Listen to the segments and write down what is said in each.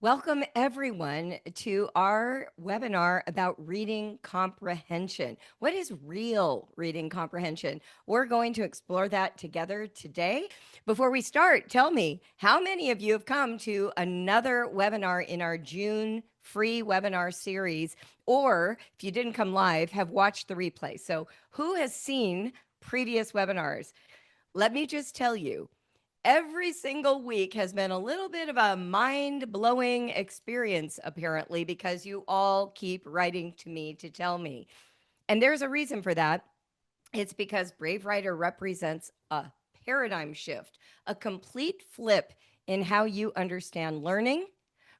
Welcome, everyone, to our webinar about reading comprehension. What is real reading comprehension? We're going to explore that together today. Before we start, tell me, how many of you have come to another webinar in our June free webinar series, or if you didn't come live, have watched the replay? So, who has seen previous webinars? Let me just tell you, every single week has been a little bit of a mind-blowing experience, apparently, because you all keep writing to me to tell me. And there's a reason for that. It's because Brave Writer represents a paradigm shift, a complete flip in how you understand learning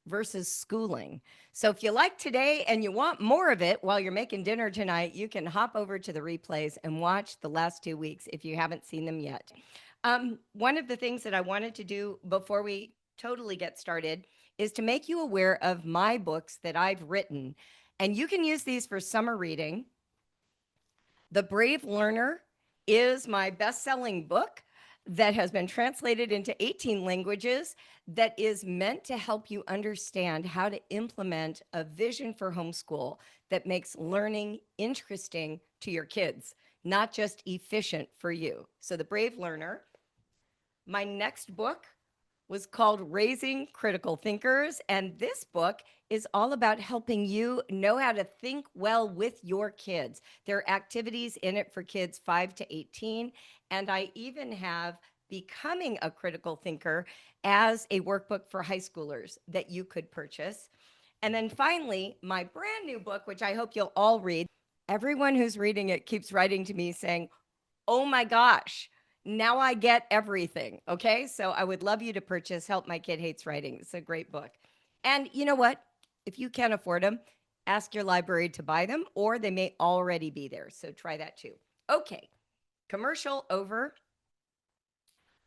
versus schooling. So if you like today and you want more of it while you're making dinner tonight, you can hop over to the replays and watch the last 2 weeks if you haven't seen them yet. One of the things that I wanted to do before we totally get started is to make you aware of my books that I've written. And you can use these for summer reading. The Brave Learner is my best-selling book that has been translated into 18 languages that is meant to help you understand how to implement a vision for homeschool that makes learning interesting to your kids, not just efficient for you. So The Brave Learner. My next book was called Raising Critical Thinkers, and this book is all about helping you know how to think well with your kids. There are activities in it for kids 5 to 18, and I even have Becoming a Critical Thinker as a workbook for high schoolers that you could purchase. And then finally, my brand new book, which I hope you'll all read. Everyone who's reading it keeps writing to me saying, "Oh my gosh, now I get everything." Okay. So I would love you to purchase Help My Kid Hates Writing. It's a great book. And you know what? If you can't afford them, ask your library to buy them, or they may already be there. So try that too. Okay. Commercial over.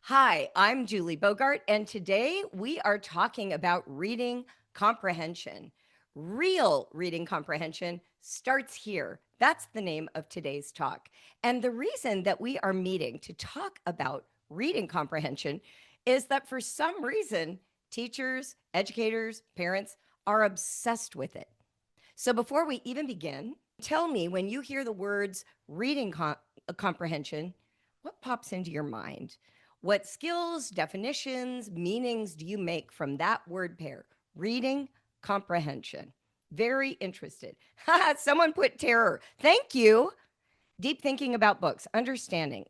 Hi, I'm Julie Bogart, and today we are talking about reading comprehension. Real reading comprehension starts here. That's the name of today's talk. And the reason that we are meeting to talk about reading comprehension is that for some reason, teachers, educators, parents are obsessed with it. So before we even begin, tell me, when you hear the words reading comprehension, what pops into your mind? What skills, definitions, meanings do you make from that word pair? Reading comprehension. Very interested. Someone put terror. Thank you. Deep thinking about books, understanding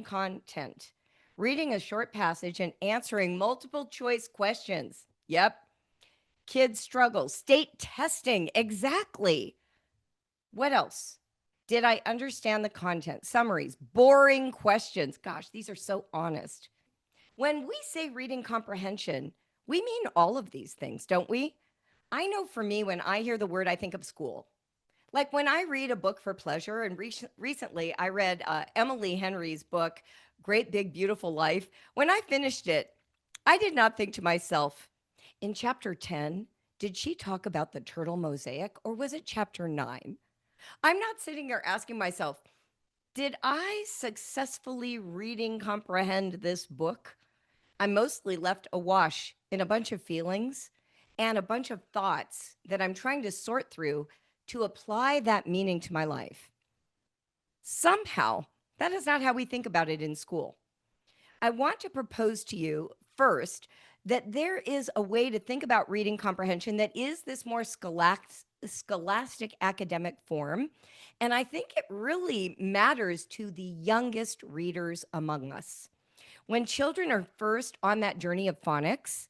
content, reading a short passage and answering multiple choice questions. Yep. Kids struggle, state testing. Exactly. What else? Did I understand the content? Summaries, boring questions. Gosh, these are so honest. When we say reading comprehension, we mean all of these things, don't we? I know for me, when I hear the word, I think of school. Like when I read a book for pleasure, and recently I read Emily Henry's book, Great Big Beautiful Life. When I finished it, I did not think to myself, in chapter 10, did she talk about the turtle mosaic, or was it chapter 9? I'm not sitting there asking myself, did I successfully reading comprehend this book? I'm mostly left awash in a bunch of feelings and a bunch of thoughts that I'm trying to sort through to apply that meaning to my life. Somehow, that is not how we think about it in school. I want to propose to you first that there is a way to think about reading comprehension that is this more scholastic academic form. And I think it really matters to the youngest readers among us. When children are first on that journey of phonics,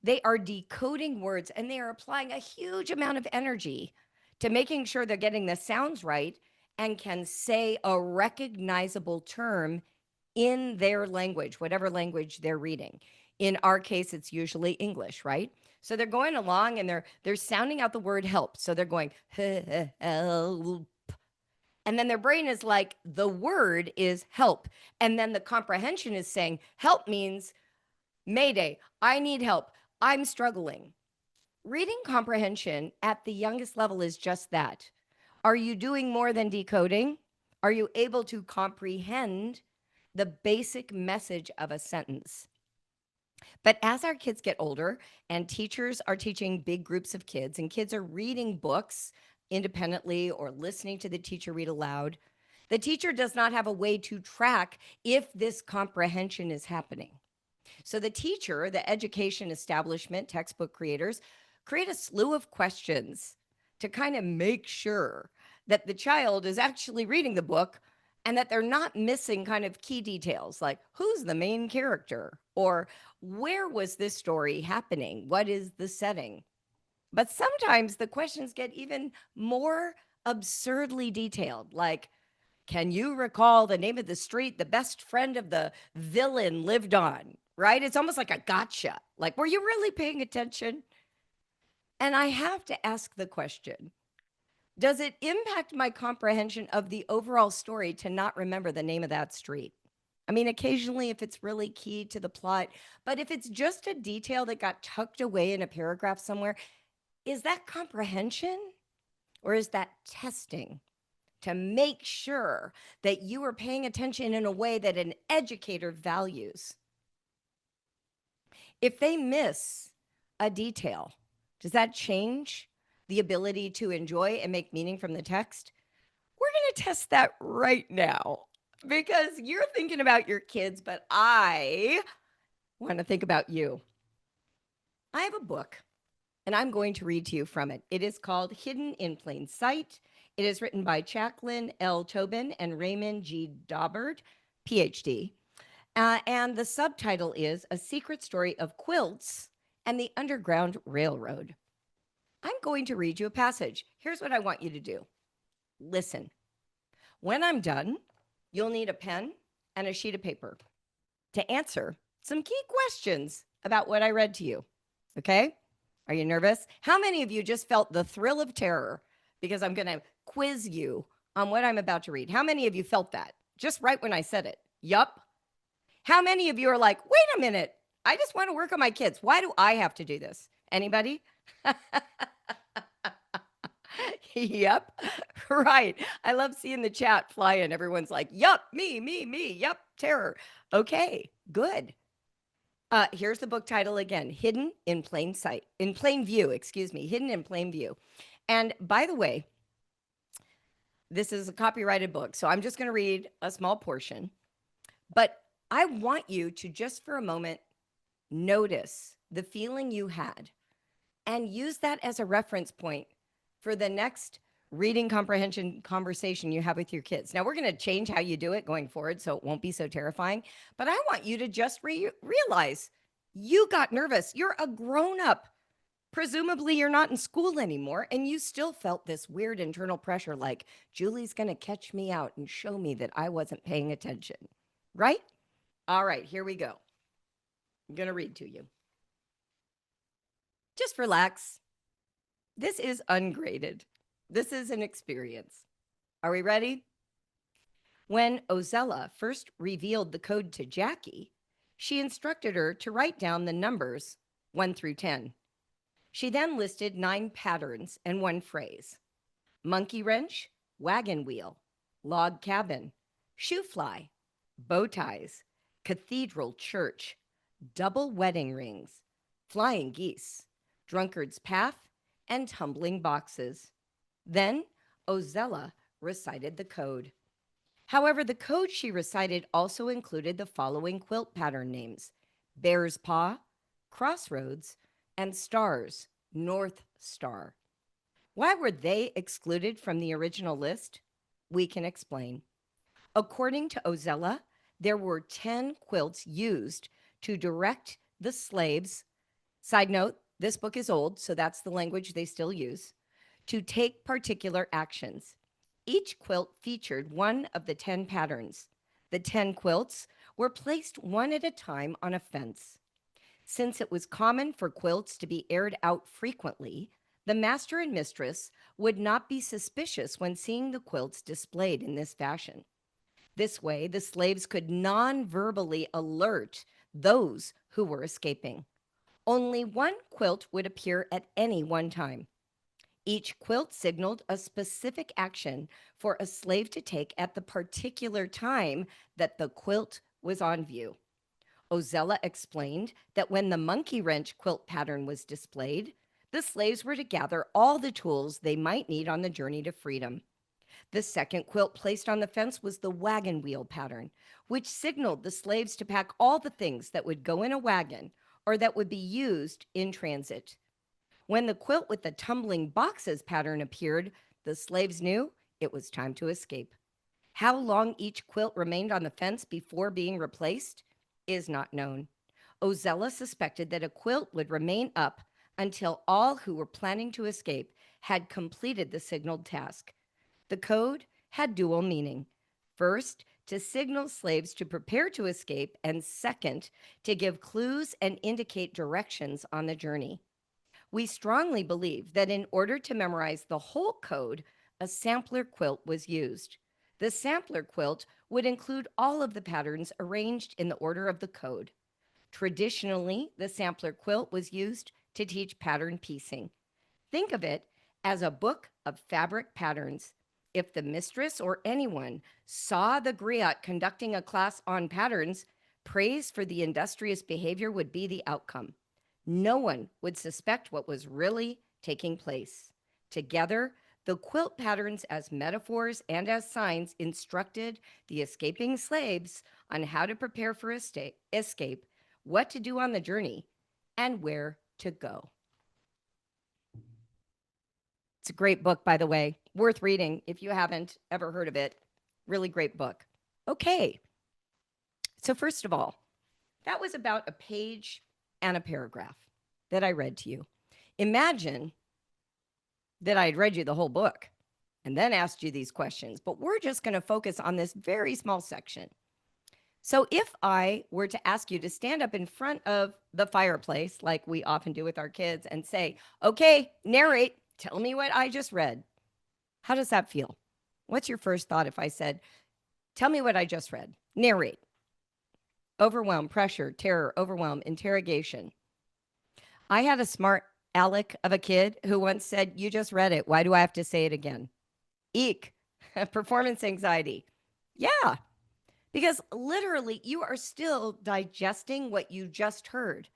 they are decoding words and they are applying a huge amount of energy to making sure they're getting the sounds right and can say a recognizable term in their language, whatever language they're reading. In our case, it's usually English, right? So they're going along and they're sounding out the word help. So they're going help. And then their brain is like, the word is help. And then the comprehension is saying, help means Mayday, I need help, I'm struggling. Reading comprehension at the youngest level is just that. Are you doing more than decoding? Are you able to comprehend the basic message of a sentence? But as our kids get older and teachers are teaching big groups of kids and kids are reading books independently or listening to the teacher read aloud, the teacher does not have a way to track if this comprehension is happening. So the teacher, the education establishment, textbook creators, create a slew of questions to kind of make sure that the child is actually reading the book and that they're not missing kind of key details like who's the main character or where was this story happening? What is the setting? But sometimes the questions get even more absurdly detailed, like can you recall the name of the street the best friend of the villain lived on? Right? It's almost like a gotcha. Like, were you really paying attention? And I have to ask the question, does it impact my comprehension of the overall story to not remember the name of that street? I mean, occasionally if it's really key to the plot, but if it's just a detail that got tucked away in a paragraph somewhere, is that comprehension or is that testing to make sure that you are paying attention in a way that an educator values? If they miss a detail, does that change the ability to enjoy and make meaning from the text? We're going to test that right now because you're thinking about your kids, but I want to think about you. I have a book and I'm going to read to you from it. It is called Hidden in Plain Sight. It is written by Jacqueline L. Tobin and Raymond G. Daubert, PhD. And the subtitle is A Secret Story of Quilts and the Underground Railroad. I'm going to read you a passage. Here's what I want you to do. Listen. When I'm done, you'll need a pen and a sheet of paper to answer some key questions about what I read to you. Okay? Are you nervous? How many of you just felt the thrill of terror because I'm going to quiz you on what I'm about to read? How many of you felt that just right when I said it? Yup. How many of you are like, wait a minute, I just want to work on my kids. Why do I have to do this? Anybody? Yep. Right. I love seeing the chat flying. Everyone's like, yup, me, yup, terror. Okay, good. Here's the book title again, Hidden in Plain Sight, in Plain View, excuse me, Hidden in Plain View. And by the way, this is a copyrighted book, so I'm just going to read a small portion. But I want you to just for a moment notice the feeling you had and use that as a reference point for the next reading comprehension conversation you have with your kids. Now, we're going to change how you do it going forward so it won't be so terrifying. But I want you to just realize you got nervous. You're a grown up. Presumably, you're not in school anymore, and you still felt this weird internal pressure like Julie's going to catch me out and show me that I wasn't paying attention. Right? All right, here we go. I'm going to read to you. Just relax. This is ungraded. This is an experience. Are we ready? When Ozella first revealed the code to Jackie, she instructed her to write down the numbers 1 through 10. She then listed 9 patterns and 1 phrase: monkey wrench, wagon wheel, log cabin, shoe fly, bow ties, cathedral church, double wedding rings, flying geese, drunkard's path, and tumbling boxes. Then Ozella recited the code. However, the code she recited also included the following quilt pattern names: Bear's Paw, Crossroads, and Stars, North Star. Why were they excluded from the original list? We can explain. According to Ozella, there were 10 quilts used to direct the slaves. Side note, this book is old, so that's the language they still use, to take particular actions. Each quilt featured one of the 10 patterns. The 10 quilts were placed one at a time on a fence. Since it was common for quilts to be aired out frequently, the master and mistress would not be suspicious when seeing the quilts displayed in this fashion. This way, the slaves could non-verbally alert those who were escaping. Only one quilt would appear at any one time. Each quilt signaled a specific action for a slave to take at the particular time that the quilt was on view. Ozella explained that when the monkey wrench quilt pattern was displayed, the slaves were to gather all the tools they might need on the journey to freedom. The second quilt placed on the fence was the wagon wheel pattern, which signaled the slaves to pack all the things that would go in a wagon or that would be used in transit. When the quilt with the tumbling boxes pattern appeared, the slaves knew it was time to escape. How long each quilt remained on the fence before being replaced is not known. Ozella suspected that a quilt would remain up until all who were planning to escape had completed the signaled task. The code had dual meaning. First, to signal slaves to prepare to escape, and second, to give clues and indicate directions on the journey. We strongly believe that in order to memorize the whole code, a sampler quilt was used. The sampler quilt would include all of the patterns arranged in the order of the code. Traditionally, the sampler quilt was used to teach pattern piecing. Think of it as a book of fabric patterns. If the mistress or anyone saw the griot conducting a class on patterns, praise for the industrious behavior would be the outcome. No one would suspect what was really taking place. Together, the quilt patterns as metaphors and as signs instructed the escaping slaves on how to prepare for escape, what to do on the journey, and where to go. It's a great book, by the way, worth reading if you haven't ever heard of it. Really great book. Okay. So first of all, that was about a page and a paragraph that I read to you. Imagine that I had read you the whole book and then asked you these questions, but we're just going to focus on this very small section. So if I were to ask you to stand up in front of the fireplace, like we often do with our kids, and say, okay, narrate, tell me what I just read. How does that feel? What's your first thought if I said, tell me what I just read, narrate? Overwhelm, pressure, terror, overwhelm, interrogation. I had a smart aleck of a kid who once said, you just read it. Why do I have to say it again? Eek, performance anxiety. Yeah, because literally you are still digesting what you just heard.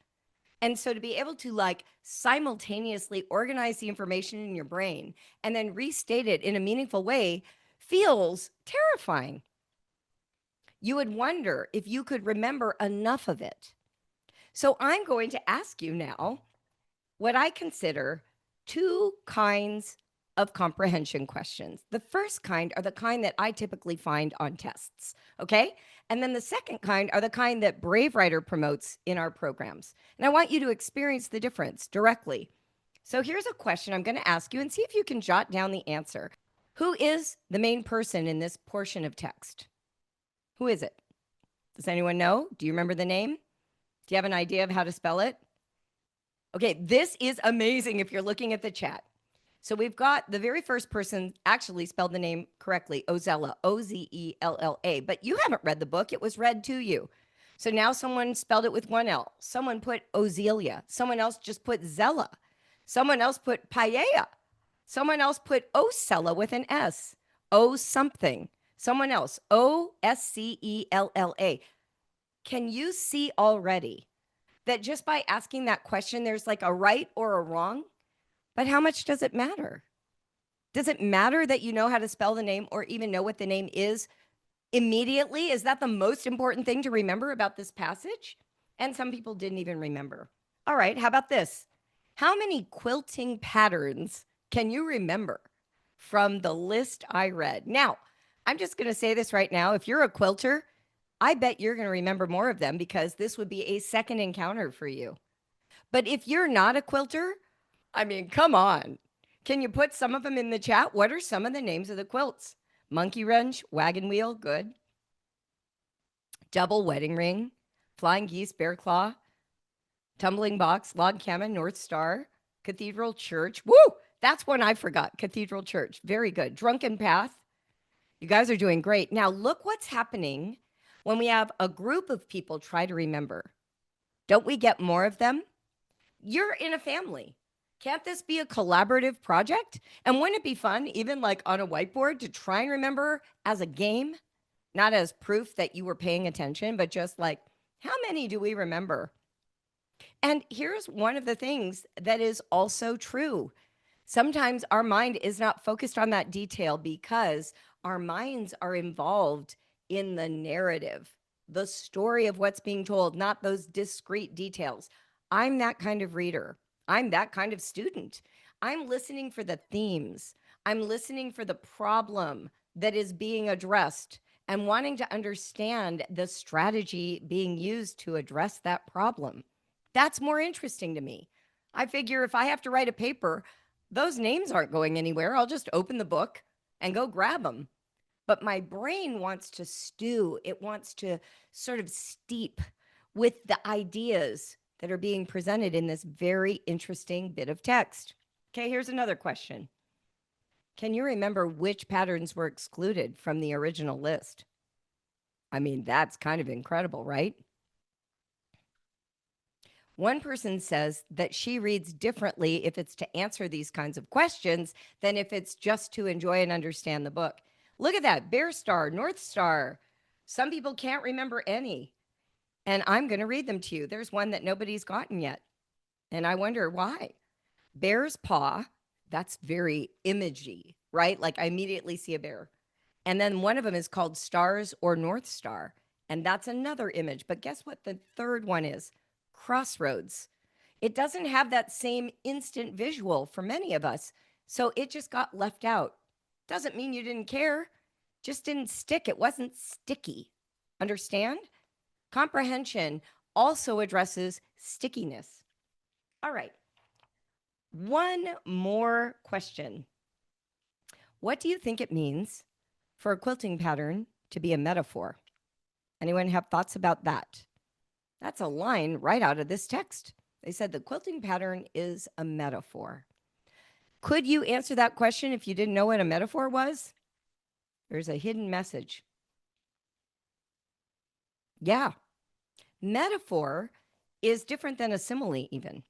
And so to be able to like simultaneously organize the information in your brain and then restate it in a meaningful way feels terrifying. You would wonder if you could remember enough of it. So I'm going to ask you now what I consider two kinds of comprehension questions. The first kind are the kind that I typically find on tests, okay? And then the second kind are the kind that Brave Writer promotes in our programs. And I want you to experience the difference directly. So here's a question I'm going to ask you and see if you can jot down the answer. Who is the main person in this portion of text? Who is it? Does anyone know? Do you remember the name? Do you have an idea of how to spell it? Okay, this is amazing if you're looking at the chat. So we've got the very first person actually spelled the name correctly, Ozella, O-Z-E-L-L-A, but you haven't read the book. It was read to you. So now someone spelled it with one L. Someone put Ozelia. Someone else just put Zella. Someone else put Paella. Someone else put Ocella with an S. O something. Someone else, O-S-C-E-L-L-A. Can you see already that just by asking that question, there's like a right or a wrong? But how much does it matter? Does it matter that you know how to spell the name or even know what the name is immediately? Is that the most important thing to remember about this passage? And some people didn't even remember. All right, how about this? How many quilting patterns can you remember from the list I read? Now, I'm just going to say this right now. If you're a quilter, I bet you're going to remember more of them because this would be a second encounter for you. But if you're not a quilter, I mean, come on. Can you put some of them in the chat? What are some of the names of the quilts? Monkey wrench, wagon wheel, good. Double wedding ring, flying geese, bear claw, tumbling box, log cabin, North Star, cathedral church. Woo! That's one I forgot. Cathedral church. Very good. Drunken path. You guys are doing great. Now look what's happening when we have a group of people try to remember. Don't we get more of them? You're in a family. Can't this be a collaborative project? And wouldn't it be fun, even like on a whiteboard, to try and remember as a game, not as proof that you were paying attention, but just like How many do we remember? And here's one of the things that is also true. Sometimes our mind is not focused on that detail because our minds are involved in the narrative, the story of what's being told, not those discrete details. I'm that kind of reader. I'm that kind of student. I'm listening for the themes. I'm listening for the problem that is being addressed and wanting to understand the strategy being used to address that problem. That's more interesting to me. I figure if I have to write a paper, those names aren't going anywhere. I'll just open the book and go grab them. But my brain wants to stew, it wants to sort of steep with the ideas that are being presented in this very interesting bit of text. Okay, here's another question. Can you remember which patterns were excluded from the original list? I mean, that's kind of incredible, right? One person says that she reads differently if it's to answer these kinds of questions than if it's just to enjoy and understand the book. Look at that, Bear Star, North Star. Some people can't remember any, and I'm going to read them to you. There's one that nobody's gotten yet, and I wonder why. Bear's paw, that's very imagey, right? Like I immediately see a bear. And then one of them is called Stars or North Star, and that's another image. But guess what the third one is? Crossroads. It doesn't have that same instant visual for many of us, so it just got left out. Doesn't mean you didn't care, just didn't stick. It wasn't sticky. Understand? Comprehension also addresses stickiness. All right. One more question. What do you think it means for a quilting pattern to be a metaphor? Anyone have thoughts about that? That's a line right out of this text. They said the quilting pattern is a metaphor. Could you answer that question if you didn't know what a metaphor was? There's a hidden message. Yeah. Metaphor is different than a simile, even.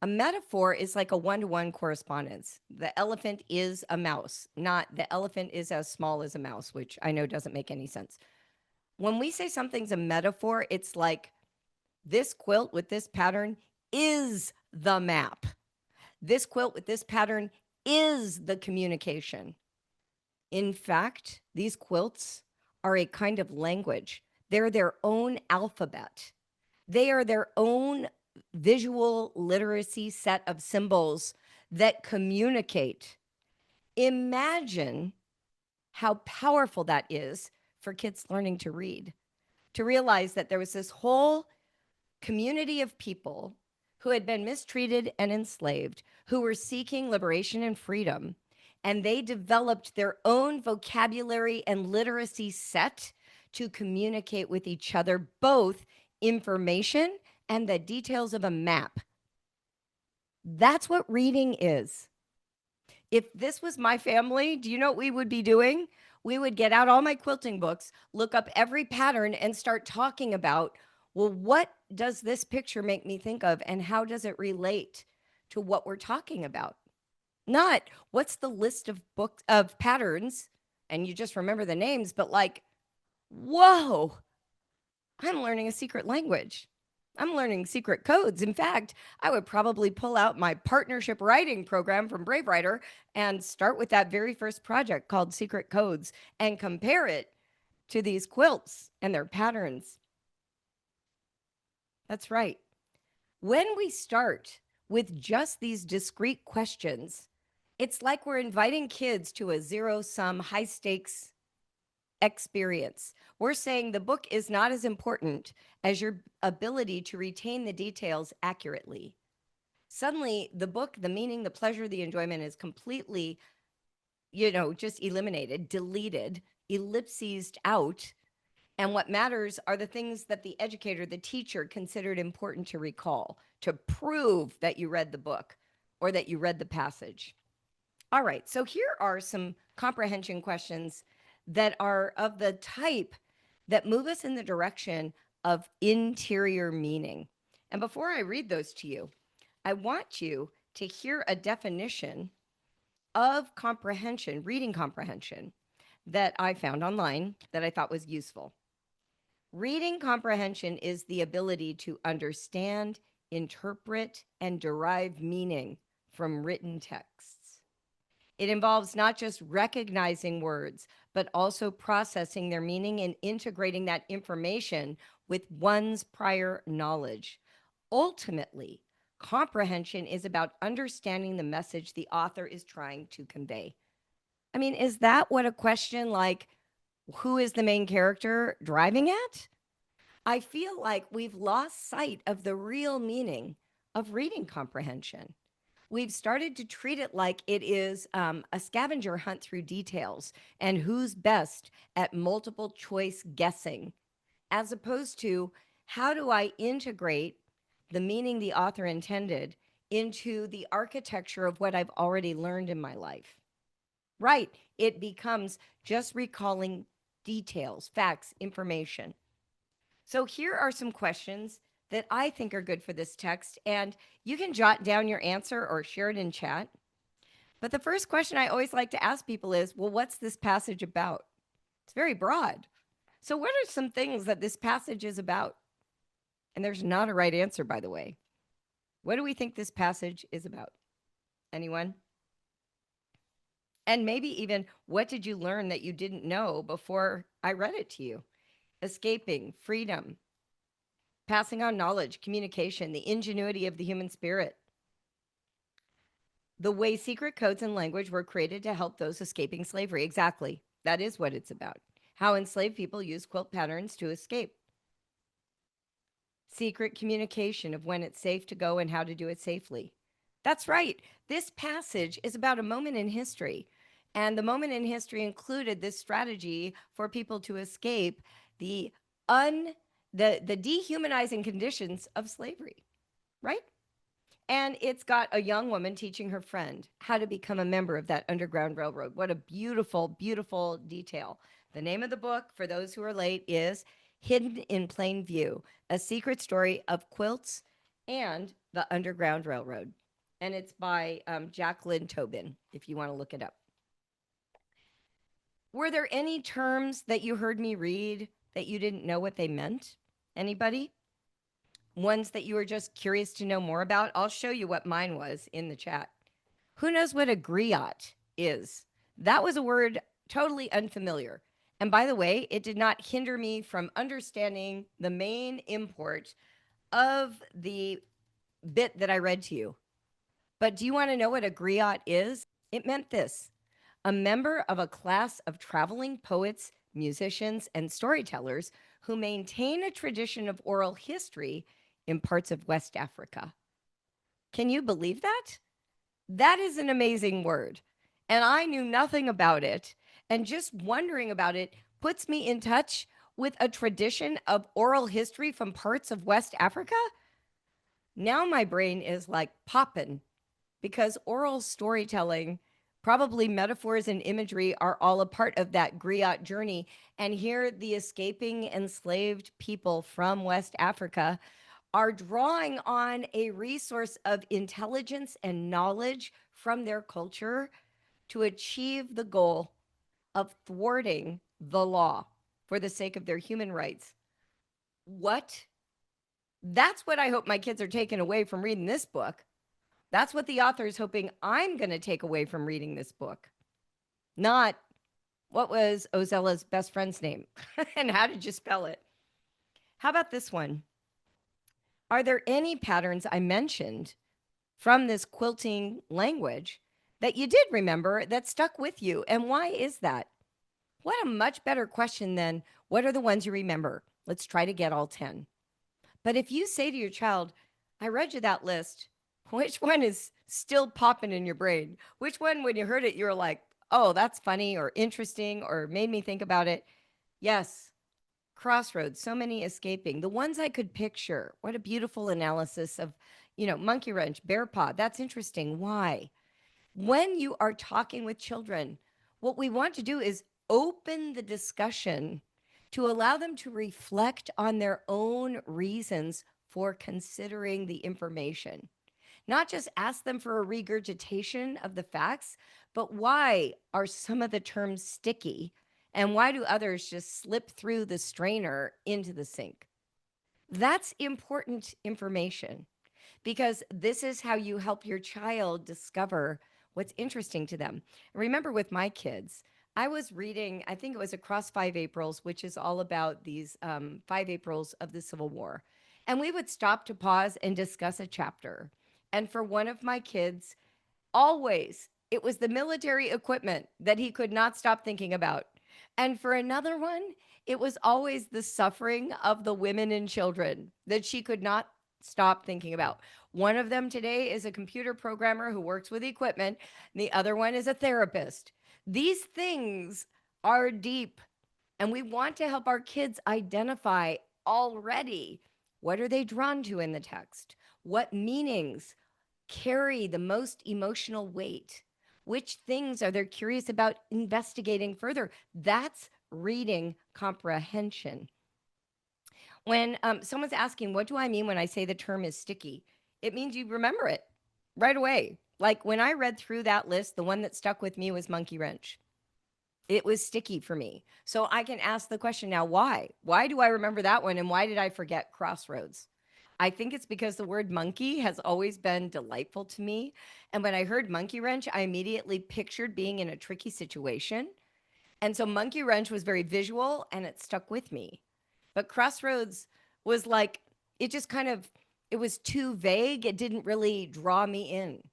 A metaphor is like a one-to-one correspondence. The elephant is a mouse, not the elephant is as small as a mouse, which I know doesn't make any sense. When we say something's a metaphor, it's like this quilt with this pattern is the map. This quilt with this pattern is the communication. In fact, these quilts are a kind of language. They're their own alphabet. They are their own visual literacy set of symbols that communicate. Imagine how powerful that is for kids learning to read, to realize that there was this whole community of people who had been mistreated and enslaved, who were seeking liberation and freedom, and they developed their own vocabulary and literacy set to communicate with each other, both information and the details of a map. That's what reading is. If this was my family, do you know what we would be doing? We would get out all my quilting books, look up every pattern, and start talking about, well, what does this picture make me think of, and how does it relate to what we're talking about? Not what's the list of books of patterns, and you just remember the names, but like, whoa, I'm learning a secret language. I'm learning secret codes. In fact, I would probably pull out my partnership writing program from Brave Writer and start with that very first project called Secret Codes and compare it to these quilts and their patterns. That's right. When we start with just these discrete questions, it's like we're inviting kids to a zero-sum, high-stakes experience. We're saying the book is not as important as your ability to retain the details accurately. Suddenly, the book, the meaning, the pleasure, the enjoyment is completely, just eliminated, deleted, ellipsed out. And what matters are the things that the educator, the teacher considered important to recall, to prove that you read the book or that you read the passage. All right, so here are some comprehension questions that are of the type that move us in the direction of interior meaning. And before I read those to you, I want you to hear a definition of comprehension, reading comprehension, that I found online that I thought was useful. Reading comprehension is the ability to understand, interpret, and derive meaning from written texts. It involves not just recognizing words, but also processing their meaning and integrating that information with one's prior knowledge. Ultimately, comprehension is about understanding the message the author is trying to convey. I mean, is that what a question like, who is the main character driving at? I feel like we've lost sight of the real meaning of reading comprehension. We've started to treat it like it is a scavenger hunt through details and who's best at multiple choice guessing, as opposed to how do I integrate the meaning the author intended into the architecture of what I've already learned in my life. Right. It becomes just recalling details, facts, information. So here are some questions that I think are good for this text, and you can jot down your answer or share it in chat. But the first question I always like to ask people is, well, what's this passage about? It's very broad. So, what are some things that this passage is about? And there's not a right answer, by the way. What do we think this passage is about? Anyone? And maybe even what did you learn that you didn't know before I read it to you? Escaping, freedom, passing on knowledge, communication, the ingenuity of the human spirit, the way secret codes and language were created to help those escaping slavery. Exactly. That is what it's about. How enslaved people use quilt patterns to escape. Secret communication of when it's safe to go and how to do it safely. That's right. This passage is about a moment in history. And the moment in history included this strategy for people to escape the the dehumanizing conditions of slavery, right? And it's got a young woman teaching her friend how to become a member of that Underground Railroad. What a beautiful, beautiful detail. The name of the book, for those who are late, is Hidden in Plain View, a secret story of quilts and the Underground Railroad. And it's by Jacqueline Tobin, if you want to look it up. Were there any terms that you heard me read that you didn't know what they meant? Anybody? Ones that you were just curious to know more about? I'll show you what mine was in the chat. Who knows what a griot is? That was a word totally unfamiliar. And by the way, it did not hinder me from understanding the main import of the bit that I read to you. But do you want to know what a griot is? It meant this: a member of a class of traveling poets, musicians, and storytellers who maintain a tradition of oral history in parts of West Africa. Can you believe that? That is an amazing word. And I knew nothing about it. And just wondering about it puts me in touch with a tradition of oral history from parts of West Africa. Now my brain is like popping because oral storytelling, probably metaphors and imagery, are all a part of that griot journey. And here, the escaping enslaved people from West Africa are drawing on a resource of intelligence and knowledge from their culture to achieve the goal of thwarting the law for the sake of their human rights. What? That's what I hope my kids are taking away from reading this book. That's what the author is hoping I'm going to take away from reading this book. Not what was Ozella's best friend's name and how did you spell it? How about this one? Are there any patterns I mentioned from this quilting language that you did remember that stuck with you? And why is that? What a much better question than what are the ones you remember? Let's try to get all 10. But if you say to your child, I read you that list, which one is still popping in your brain? Which one, when you heard it, you were like, oh, that's funny or interesting or made me think about it? Yes. Crossroads, so many escaping. The ones I could picture. What a beautiful analysis of, monkey wrench, bear paw. That's interesting. Why? When you are talking with children, what we want to do is open the discussion to allow them to reflect on their own reasons for considering the information. Not just ask them for a regurgitation of the facts, but why are some of the terms sticky And why do others just slip through the strainer into the sink? That's important information because this is how you help your child discover what's interesting to them. Remember, with my kids, I was reading, I think it was Across 5 Aprils, which is all about these 5 Aprils of the Civil War. And we would stop to pause and discuss a chapter. And for one of my kids, always, it was the military equipment that he could not stop thinking about. And for another one, it was always the suffering of the women and children that she could not stop thinking about. One of them today is a computer programmer who works with equipment, and the other one is a therapist. These things are deep, and we want to help our kids identify already what are they drawn to in the text? What meanings carry the most emotional weight? Which things are they curious about investigating further? That's reading comprehension. When someone's asking, what do I mean when I say the term is sticky? It means you remember it right away. Like when I read through that list, the one that stuck with me was monkey wrench. It was sticky for me. So I can ask the question now, why? Why do I remember that one? And why did I forget crossroads? I think it's because the word monkey has always been delightful to me. And when I heard monkey wrench, I immediately pictured being in a tricky situation. And so monkey wrench was very visual and it stuck with me. But crossroads was like, it just kind of, it was too vague. It didn't really draw me in.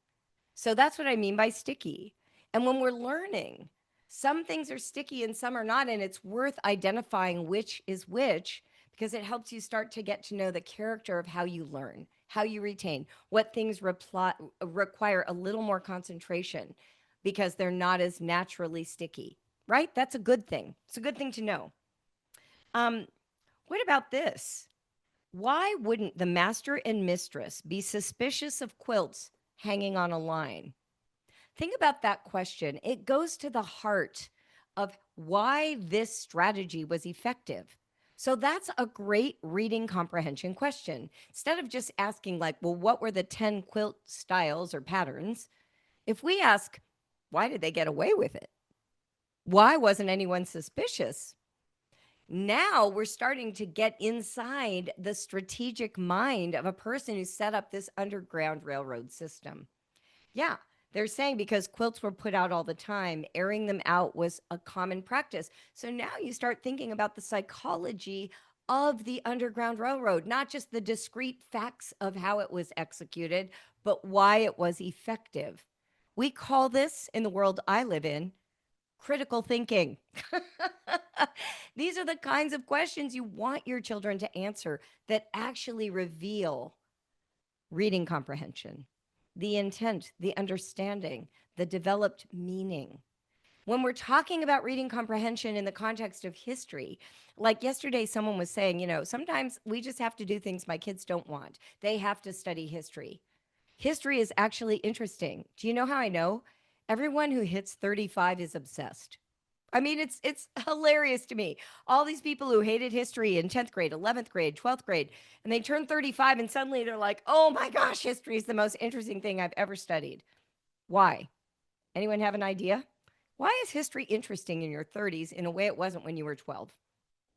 So that's what I mean by sticky. And when we're learning, some things are sticky and some are not. And it's worth identifying which is which because it helps you start to get to know the character of how you learn, how you retain, what things require a little more concentration because they're not as naturally sticky, right? That's a good thing. It's a good thing to know. Um, what about this? Why wouldn't the master and mistress be suspicious of quilts hanging on a line? Think about that question. It goes to the heart of why this strategy was effective. So that's a great reading comprehension question. Instead of just asking, like, well, what were the 10 quilt styles or patterns? If we ask, why did they get away with it? Why wasn't anyone suspicious? Now we're starting to get inside the strategic mind of a person who set up this underground railroad system. Yeah, they're saying because quilts were put out all the time, airing them out was a common practice. So now you start thinking about the psychology of the Underground Railroad, not just the discrete facts of how it was executed, but why it was effective. We call this, in the world I live in, critical thinking. These are the kinds of questions you want your children to answer that actually reveal reading comprehension, the intent, the understanding, the developed meaning. When we're talking about reading comprehension in the context of history, like yesterday, someone was saying, sometimes we just have to do things my kids don't want. They have to study history. History is actually interesting. Do you know how I know? Everyone who hits 35 is obsessed. I mean, it's hilarious to me. All these people who hated history in 10th grade, 11th grade, 12th grade, and they turn 35 and suddenly they're like, "Oh my gosh, history is the most interesting thing I've ever studied." Why? Anyone have an idea? Why is history interesting in your 30s in a way it wasn't when you were 12?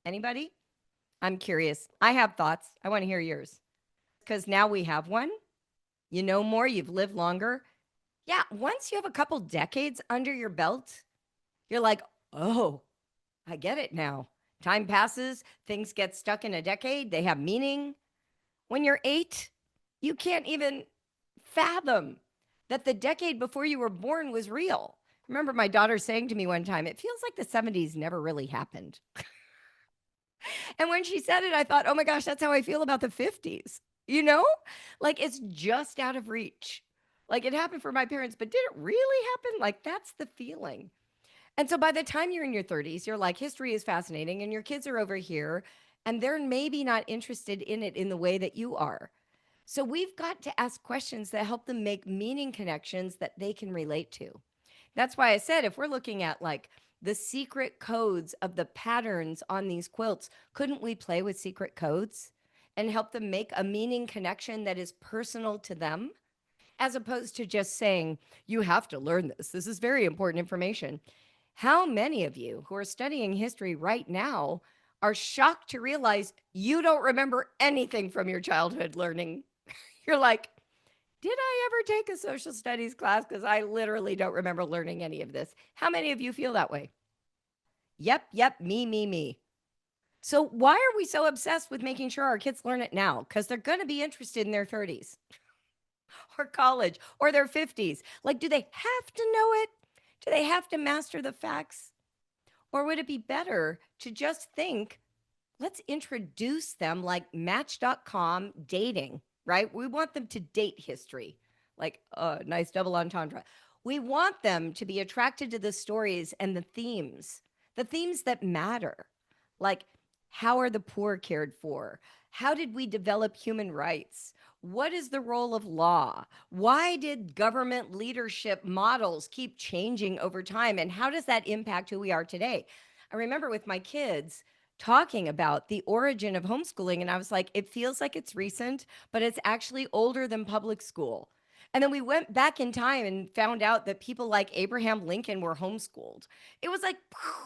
Anybody? I'm curious. I have thoughts. I want to hear yours. Because now we have one. You know more, you've lived longer. Yeah, once you have a couple decades under your belt, you're like, oh, I get it now. Time passes, things get stuck in a decade, they have meaning. When you're 8, you can't even fathom that the decade before you were born was real. I remember my daughter saying to me one time, it feels like the 70s never really happened. And when she said it, I thought, oh my gosh, that's how I feel about the 50s. You know, like it's just out of reach. Like it happened for my parents, but did it really happen? Like that's the feeling. And so by the time you're in your 30s, you're like, history is fascinating, and your kids are over here, and they're maybe not interested in it in the way that you are. So we've got to ask questions that help them make meaning connections that they can relate to. That's why I said if we're looking at like the secret codes of the patterns on these quilts, couldn't we play with secret codes and help them make a meaning connection that is personal to them? As opposed to just saying, you have to learn this. This is very important information. How many of you who are studying history right now are shocked to realize you don't remember anything from your childhood learning? You're like, did I ever take a social studies class? Because I literally don't remember learning any of this. How many of you feel that way? Yep, me. So, why are we so obsessed with making sure our kids learn it now? Because they're going to be interested in their 30s or college or their 50s. Like, do they have to know it? Do they have to master the facts? Or would it be better to just think, let's introduce them like Match.com dating, right? We want them to date history, like a nice double entendre. We want them to be attracted to the stories and the themes that matter, like how are the poor cared for? How did we develop human rights? What is the role of law? Why did government leadership models keep changing over time? And how does that impact who we are today? I remember with my kids, talking about the origin of homeschooling. And I was like, it feels like it's recent, but it's actually older than public school. And then we went back in time and found out that people like Abraham Lincoln were homeschooled. It was like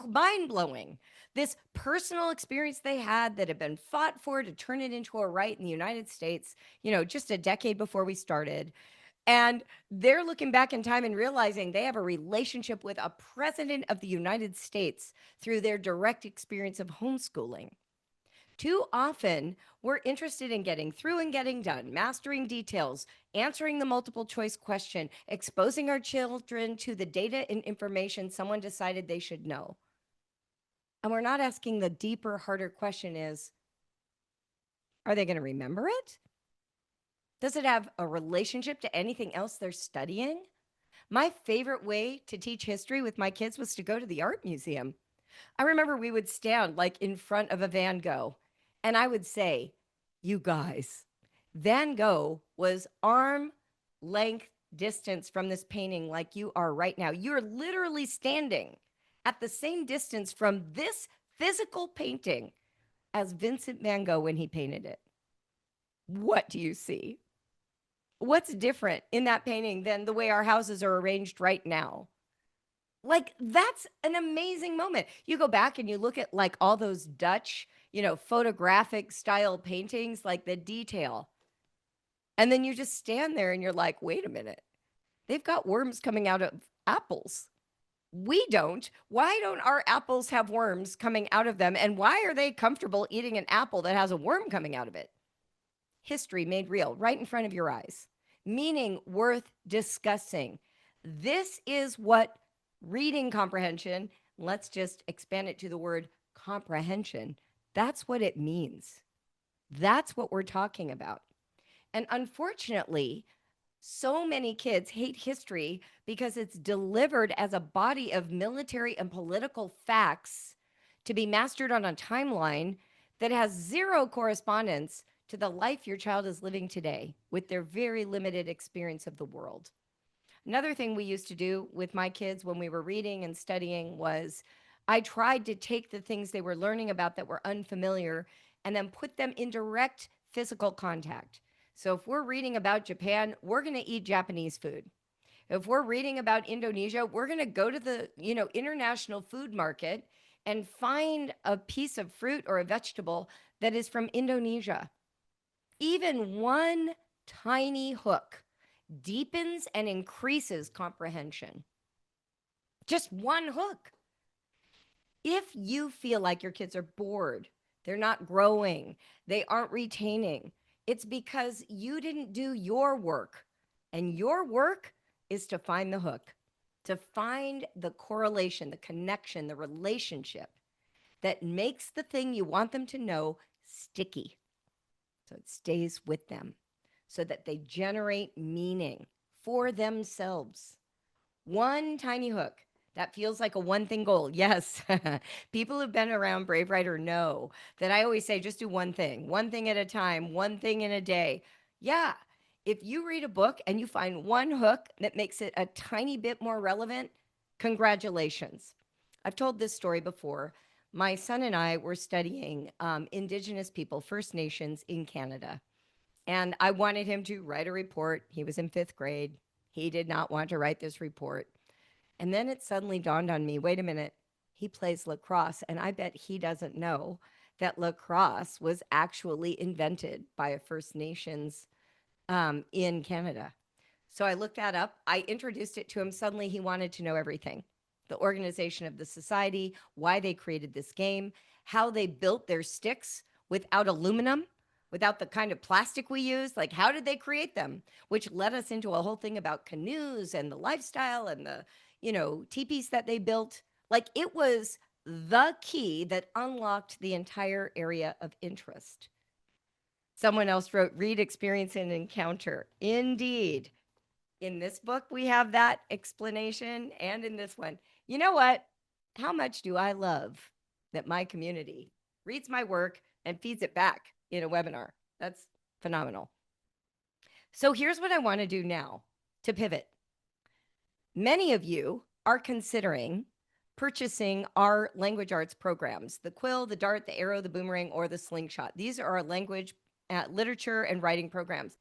mind blowing. This personal experience they had that had been fought for to turn it into a right in the United States, just a decade before we started. And they're looking back in time and realizing they have a relationship with a president of the United States through their direct experience of homeschooling. Too often, we're interested in getting through and getting done, mastering details, answering the multiple choice question, exposing our children to the data and information someone decided they should know. And we're not asking the deeper, harder question is, are they going to remember it? Does it have a relationship to anything else they're studying? My favorite way to teach history with my kids was to go to the art museum. I remember we would stand like in front of a Van Gogh, and I would say, you guys, Van Gogh was arm length distance from this painting like you are right now. You're literally standing at the same distance from this physical painting as Vincent van Gogh when he painted it. What do you see? What's different in that painting than the way our houses are arranged right now? Like, that's an amazing moment. You go back and you look at like all those Dutch, photographic style paintings, like the detail. And then you just stand there and you're like, wait a minute, they've got worms coming out of apples. We don't. Why don't our apples have worms coming out of them? And why are they comfortable eating an apple that has a worm coming out of it? History made real right in front of your eyes, meaning worth discussing. This is what reading comprehension, let's just expand it to the word comprehension. That's what it means. That's what we're talking about. And unfortunately, so many kids hate history because it's delivered as a body of military and political facts to be mastered on a timeline that has zero correspondence to the life your child is living today with their very limited experience of the world. Another thing we used to do with my kids when we were reading and studying was I tried to take the things they were learning about that were unfamiliar and then put them in direct physical contact. So if we're reading about Japan, we're going to eat Japanese food. If we're reading about Indonesia, we're going to go to the, international food market and find a piece of fruit or a vegetable that is from Indonesia. Even one tiny hook deepens and increases comprehension. Just one hook. If you feel like your kids are bored, they're not growing, they aren't retaining, it's because you didn't do your work. And your work is to find the hook, to find the correlation, the connection, the relationship that makes the thing you want them to know sticky. So it stays with them so that they generate meaning for themselves. One tiny hook. That feels like a one thing goal. Yes. People who've been around Brave Writer know that I always say just do one thing at a time, one thing in a day. Yeah. If you read a book and you find one hook that makes it a tiny bit more relevant, congratulations. I've told this story before. My son and I were studying Indigenous people, First Nations in Canada. And I wanted him to write a report. He was in fifth grade. He did not want to write this report. And then it suddenly dawned on me, wait a minute, he plays lacrosse. And I bet he doesn't know that lacrosse was actually invented by a First Nations in Canada. So I looked that up. I introduced it to him. Suddenly, he wanted to know everything: the organization of the society, why they created this game, how they built their sticks without aluminum, without the kind of plastic we use. Like, how did they create them? Which led us into a whole thing about canoes and the lifestyle and the, teepees that they built. Like, it was the key that unlocked the entire area of interest. Someone else wrote, read, experience, and encounter. Indeed. In this book, we have that explanation, and in this one. You know what? How much do I love that my community reads my work and feeds it back in a webinar? That's phenomenal. So here's what I want to do now to pivot. Many of you are considering purchasing our language arts programs: the quill, the dart, the arrow, the boomerang, or the slingshot. These are our language, literature, and writing programs.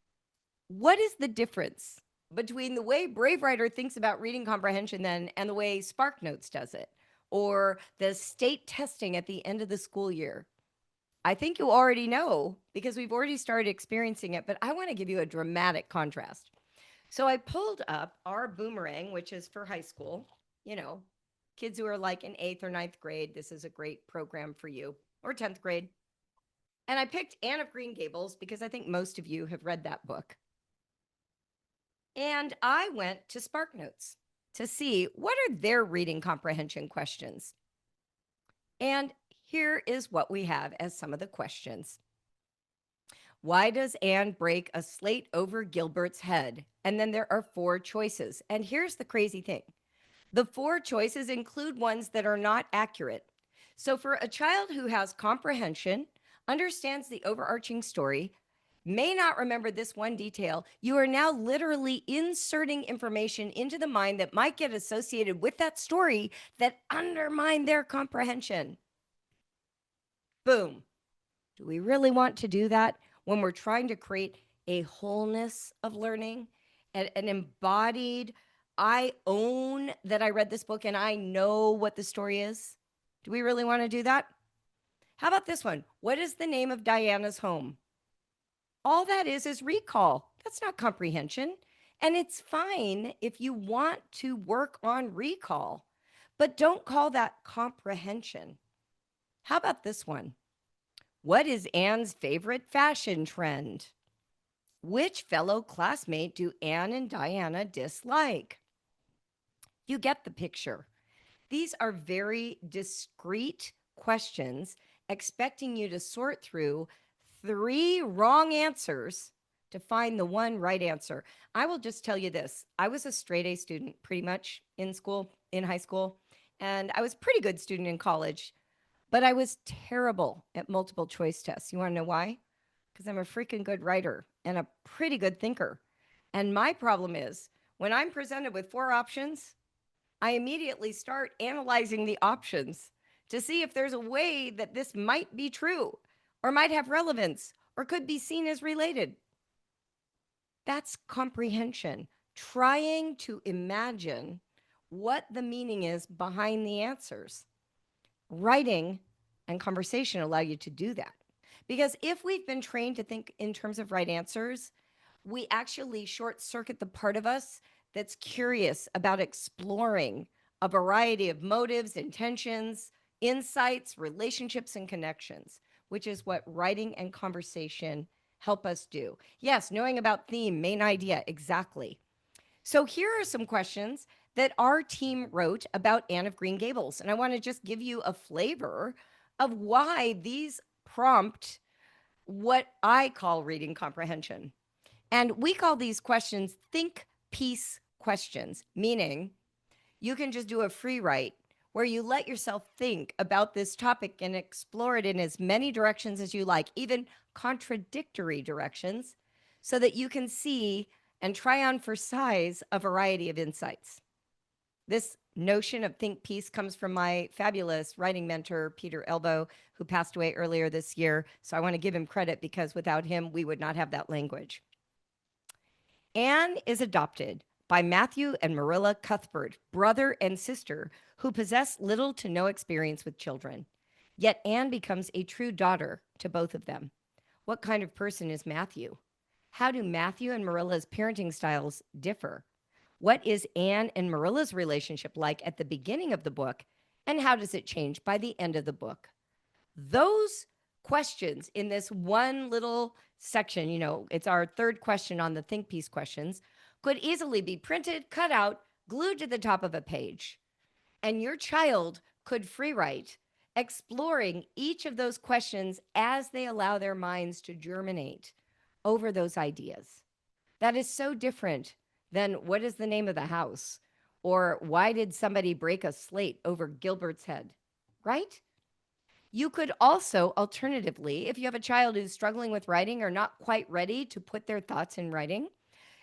What is the difference between the way Brave Writer thinks about reading comprehension then and the way SparkNotes does it, or the state testing at the end of the school year? I think you already know because we've already started experiencing it, but I want to give you a dramatic contrast. So I pulled up our boomerang, which is for high school, kids who are like in 8th or 9th grade. This is a great program for you, or 10th grade. And I picked Anne of Green Gables because I think most of you have read that book. And I went to SparkNotes to see what are their reading comprehension questions. And here is what we have as some of the questions. Why does Anne break a slate over Gilbert's head? And then there are 4 choices. And here's the crazy thing. The 4 choices include ones that are not accurate. So for a child who has comprehension, understands the overarching story, may not remember this one detail, you are now literally inserting information into the mind that might get associated with that story that undermine their comprehension. Boom. Do we really want to do that when we're trying to create a wholeness of learning, an embodied, I own that I read this book and I know what the story is? Do we really want to do that? How about this one? What is the name of Diana's home? All that is recall. That's not comprehension. And it's fine if you want to work on recall, but don't call that comprehension. How about this one? What is Anne's favorite fashion trend? Which fellow classmate do Anne and Diana dislike? You get the picture. These are very discrete questions expecting you to sort through 3 wrong answers to find the one right answer. I will just tell you this. I was a straight A student pretty much in high school, and I was a pretty good student in college, but I was terrible at multiple choice tests. You want to know why? Because I'm a freaking good writer and a pretty good thinker. And my problem is when I'm presented with 4 options, I immediately start analyzing the options to see if there's a way that this might be true or might have relevance or could be seen as related. That's comprehension, trying to imagine what the meaning is behind the answers. Writing and conversation allow you to do that. Because if we've been trained to think in terms of right answers, we actually short circuit the part of us that's curious about exploring a variety of motives, intentions, insights, relationships, and connections, which is what writing and conversation help us do. Yes, knowing about theme, main idea, exactly. So here are some questions that our team wrote about Anne of Green Gables. And I want to just give you a flavor of why these prompt what I call reading comprehension. And we call these questions think piece questions, meaning you can just do a free write where you let yourself think about this topic and explore it in as many directions as you like, even contradictory directions, so that you can see and try on for size a variety of insights. This notion of think piece comes from my fabulous writing mentor, Peter Elbow, who passed away earlier this year. So I want to give him credit because without him, we would not have that language. Anne is adopted by Matthew and Marilla Cuthbert, brother and sister who possess little to no experience with children. Yet Anne becomes a true daughter to both of them. What kind of person is Matthew? How do Matthew and Marilla's parenting styles differ? What is Anne and Marilla's relationship like at the beginning of the book? And how does it change by the end of the book? Those questions in this one little section, it's our third question on the think piece questions, could easily be printed, cut out, glued to the top of a page. And your child could free write, exploring each of those questions as they allow their minds to germinate over those ideas. That is so different than what is the name of the house, or why did somebody break a slate over Gilbert's head, right? You could also, alternatively, if you have a child who's struggling with writing or not quite ready to put their thoughts in writing,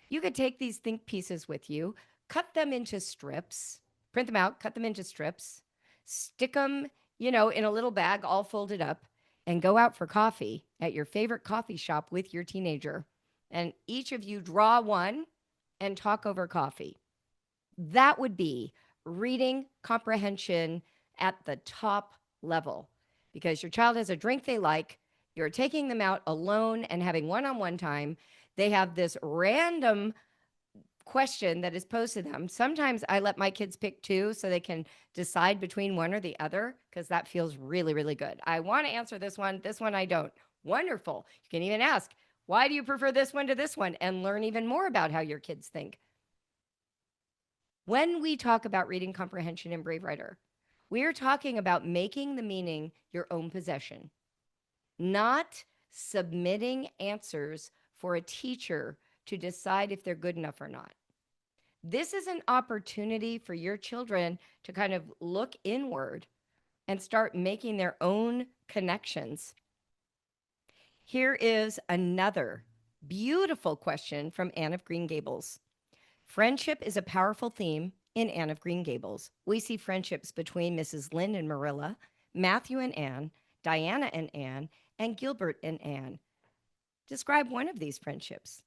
you could take these think pieces with you, cut them into strips, print them out, cut them into strips, stick them, in a little bag all folded up, and go out for coffee at your favorite coffee shop with your teenager. And each of you draw one and talk over coffee. That would be reading comprehension at the top level, because your child has a drink they like, you're taking them out alone and having one-on-one time. They have this random question that is posed to them. Sometimes I let my kids pick two so they can decide between one or the other, because that feels really, really good. I want to answer this one I don't. Wonderful. You can even ask, why do you prefer this one to this one? And learn even more about how your kids think. When we talk about reading comprehension in Brave Writer, we are talking about making the meaning your own possession, not submitting answers for a teacher to decide if they're good enough or not. This is an opportunity for your children to kind of look inward and start making their own connections. Here is another beautiful question from Anne of Green Gables. Friendship is a powerful theme in Anne of Green Gables. We see friendships between Mrs. Lynde and Marilla, Matthew and Anne, Diana and Anne, and Gilbert and Anne. Describe one of these friendships.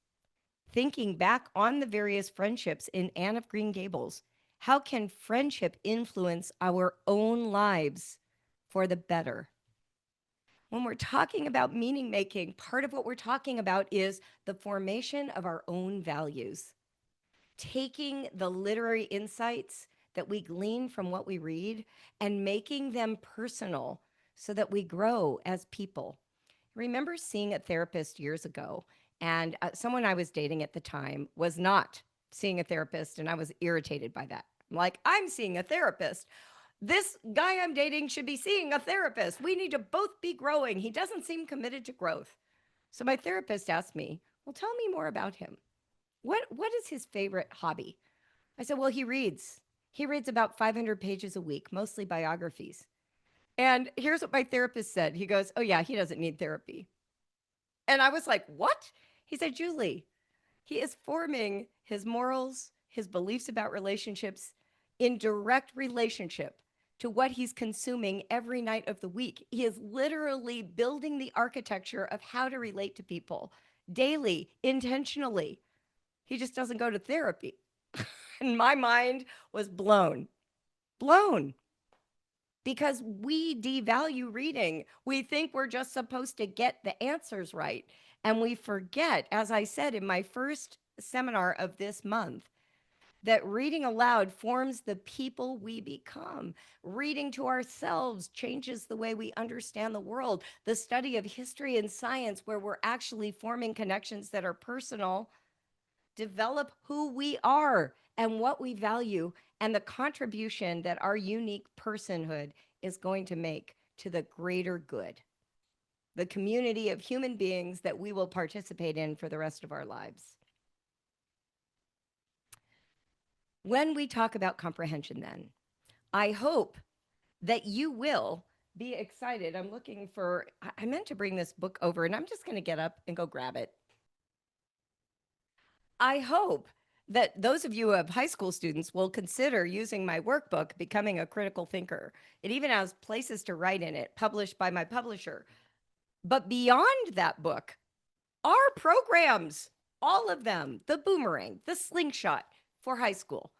Thinking back on the various friendships in Anne of Green Gables, how can friendship influence our own lives for the better? When we're talking about meaning making, part of what we're talking about is the formation of our own values. Taking the literary insights that we glean from what we read and making them personal so that we grow as people. I remember seeing a therapist years ago, and someone I was dating at the time was not seeing a therapist, and I was irritated by that. I'm like, I'm seeing a therapist. This guy I'm dating should be seeing a therapist. We need to both be growing. He doesn't seem committed to growth. So my therapist asked me, well, tell me more about him. What is his favorite hobby? I said, well, he reads. He reads about 500 pages a week, mostly biographies. And here's what my therapist said. He goes, oh, yeah, he doesn't need therapy. And I was like, what? He said, Julie, he is forming his morals, his beliefs about relationships in direct relationship to what he's consuming every night of the week. He is literally building the architecture of how to relate to people daily, intentionally. He just doesn't go to therapy. And my mind was blown. Because we devalue reading. We think we're just supposed to get the answers right. And we forget, as I said in my first seminar of this month, that reading aloud forms the people we become. Reading to ourselves changes the way we understand the world. The study of history and science, where we're actually forming connections that are personal, develop who we are and what we value and the contribution that our unique personhood is going to make to the greater good, the community of human beings that we will participate in for the rest of our lives. When we talk about comprehension, then, I hope that you will be excited. I meant to bring this book over, and I'm just going to get up and go grab it. I hope that those of you who have high school students will consider using my workbook, Becoming a Critical Thinker. It even has places to write in it, published by my publisher. But beyond that book, our programs, all of them, the Boomerang, the Slingshot, for high school,